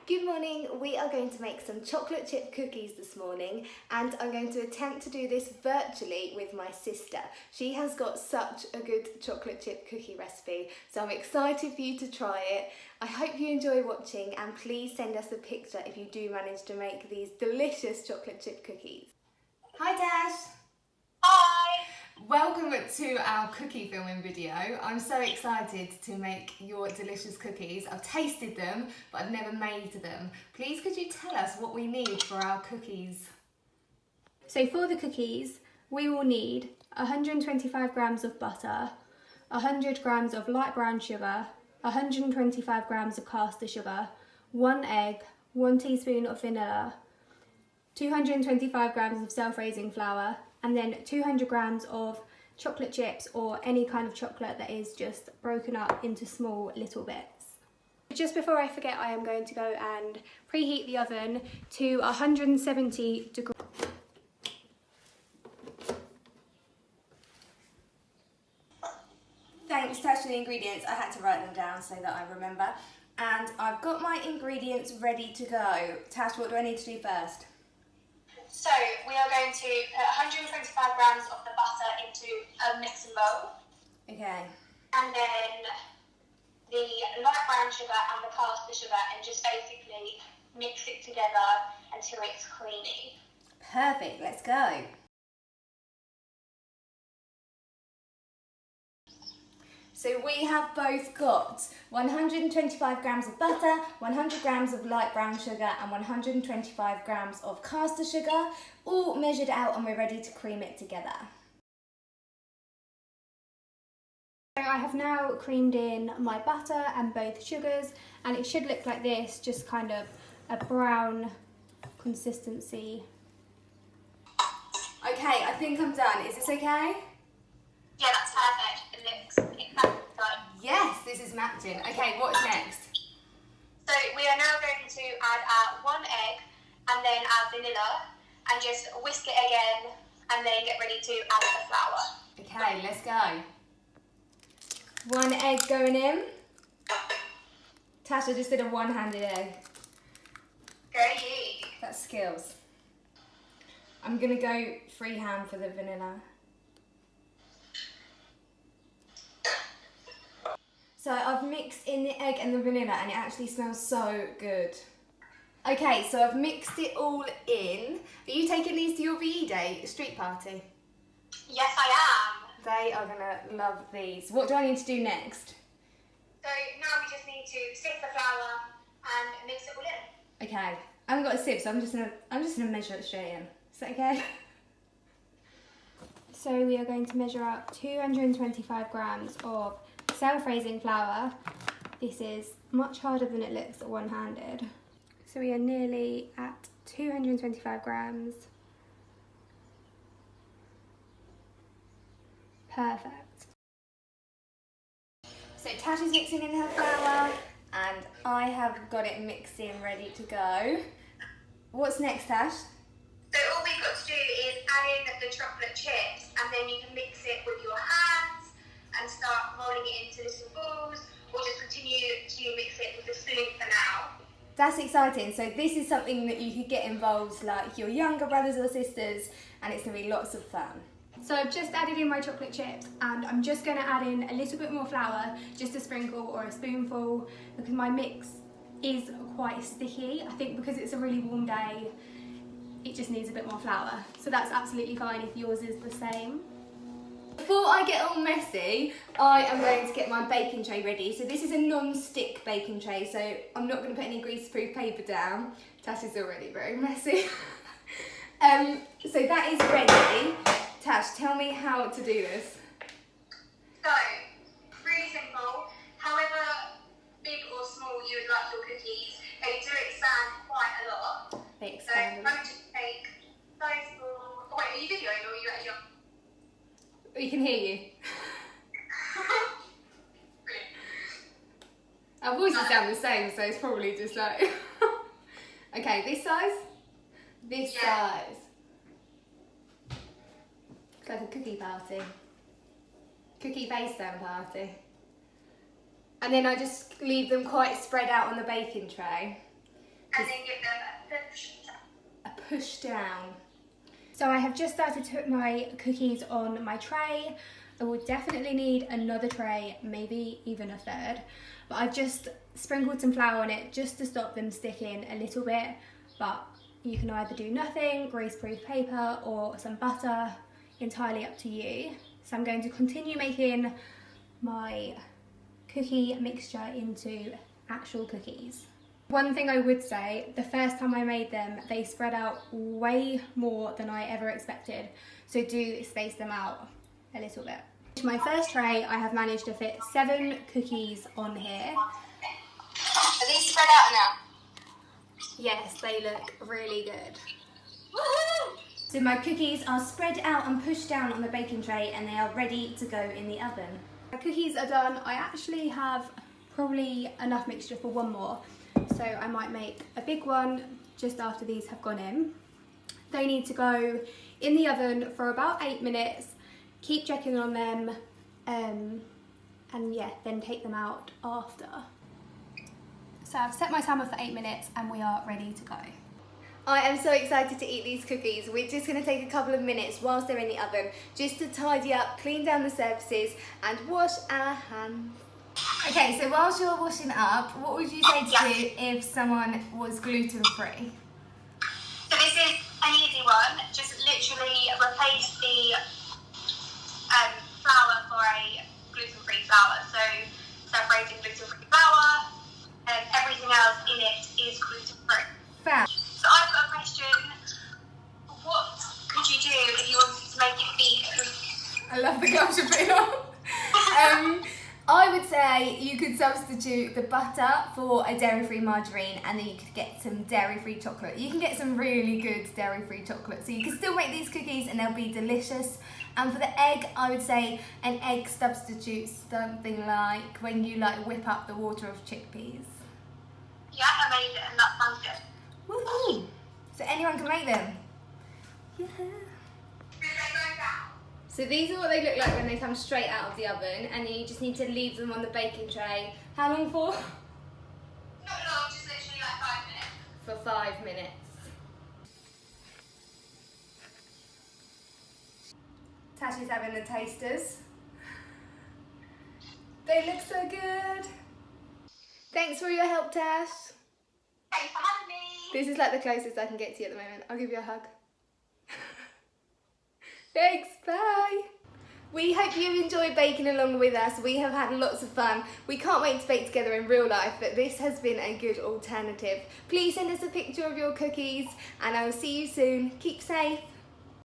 Good morning, we are going to make some chocolate chip cookies this morning and I'm going to attempt to do this virtually with my sister. She has got such a good chocolate chip cookie recipe, so I'm excited for you to try it. I hope you enjoy watching and please send us a picture if you do manage to make these delicious chocolate chip cookies. Hi Dash! Hi! Welcome to our cookie filming video. I'm so excited to make your delicious cookies. I've tasted them, but I've never made them. Please could you tell us what we need for our cookies? So for the cookies, we will need 125 grams of butter, 100 grams of light brown sugar, 125 grams of caster sugar, 1 egg, 1 teaspoon of vanilla, 225 grams of self-raising flour, and then 200 grams of chocolate chips or any kind of chocolate that is just broken up into small little bits. Just before I forget, I am going to go and preheat the oven to 170 degrees. Thanks Tash for the ingredients. I had to write them down so that I remember. And I've got my ingredients ready to go. Tash, what do I need to do first? So we are going to put 125 grams of the butter into a mixing bowl. Okay. And then the light brown sugar and the caster sugar and just basically mix it together until it's creamy. Perfect, let's go. So we have both got 125 grams of butter, 100 grams of light brown sugar and 125 grams of caster sugar, all measured out and we're ready to cream it together. So I have now creamed in my butter and both sugars, and it should look like this, just kind of a brown consistency. Okay, I think I'm done. Is this okay? Yeah, that's perfect. It looks exactly like. Yes, this is matching. Okay, what's next? So we are now going to add our 1 egg and then add vanilla and just whisk it again and then get ready to add the flour. Okay, let's go. 1 egg going in. Tasha just did a one-handed egg. Go you. That's skills. I'm gonna go freehand for the vanilla. So I've mixed in the egg and the vanilla and it actually smells so good. Okay, so I've mixed it all in. Are you taking these to your VE day street party? Yes, I am. They are gonna love these. What do I need to do next? So now we just need to sift the flour and mix it all in. Okay, I haven't got a sieve, so I'm just gonna measure it straight in. Is that okay? So we are going to measure out 225 grams of self-raising flour. This is much harder than it looks one-handed. So we are nearly at 225 grams. Perfect. So Tash is mixing in her flour and I have got it mixed in ready to go. What's next, Tash? So all we've got to do is add in the chocolate chips and then you can mix it with your hands and start rolling it into little balls, or just continue to mix it with a spoon for now. That's exciting. So this is something that you could get involved like your younger brothers or sisters and it's going to be lots of fun. So I've just added in my chocolate chips and I'm just going to add in a little bit more flour, just a sprinkle or a spoonful, because my mix is quite sticky. I think because it's a really warm day, it just needs a bit more flour. So that's absolutely fine if yours is the same. Before I get all messy, I am going to get my baking tray ready. So this is a non-stick baking tray, so I'm not going to put any grease-proof paper down. Tash is already very messy. So that is ready. Tash, tell me how to do this. So, really simple. However big or small you would like your cookies, they do expand quite a lot. They So I'm going to take those small. Oh, wait, are you videoing or are you actually on? We can hear you. Our voices sound the same, so it's probably just like... Okay, this size? This size. It's like a cookie party. Cookie face down party. And then I just leave them quite spread out on the baking tray. and then give them a push down. A push down. So I have just started to put my cookies on my tray. I will definitely need another tray, maybe even a third. But I've just sprinkled some flour on it just to stop them sticking a little bit. But you can either do nothing, greaseproof paper, or some butter, entirely up to you. So I'm going to continue making my cookie mixture into actual cookies. One thing I would say, the first time I made them, they spread out way more than I ever expected. So do space them out a little bit. To my first tray, I have managed to fit 7 cookies on here. Are these spread out now? Yes, they look really good. Woohoo! So my cookies are spread out and pushed down on the baking tray and they are ready to go in the oven. My cookies are done. I actually have probably enough mixture for one more. So I might make a big one just after these have gone in. They need to go in the oven for about 8 minutes. Keep checking on them and yeah, then take them out after. So I've set my timer for 8 minutes and we are ready to go. I am so excited to eat these cookies. We're just going to take a couple of minutes whilst they're in the oven just to tidy up, clean down the surfaces and wash our hands. Okay, so whilst you're washing up, what would you say to do if someone was gluten-free? So this is an easy one. Just literally replace the flour for a gluten-free flour. So separating gluten-free flour, and everything else in it is gluten-free. Fab. So I've got a question. What could you do if you wanted to make it vegan? I love the gloves you're putting on. I would say you could substitute the butter for a dairy-free margarine and then you could get some dairy-free chocolate. You can get some really good dairy-free chocolate. So you can still make these cookies and they'll be delicious. And for the egg, I would say an egg substitutes something like when you whip up the water of chickpeas. Yeah, amazing. That sounds good. Woohoo! So anyone can make them. Yeah. So these are what they look like when they come straight out of the oven, and then you just need to leave them on the baking tray. How long for? Not long, just literally like 5 minutes. For 5 minutes. Tashi's having the tasters. They look so good. Thanks for your help, Tash. Thanks for having me. This is like the closest I can get to you at the moment. I'll give you a hug. Thanks, bye. We hope you enjoy baking along with us. We have had lots of fun. We can't wait to bake together in real life, but this has been a good alternative. Please send us a picture of your cookies and I will see you soon. Keep safe.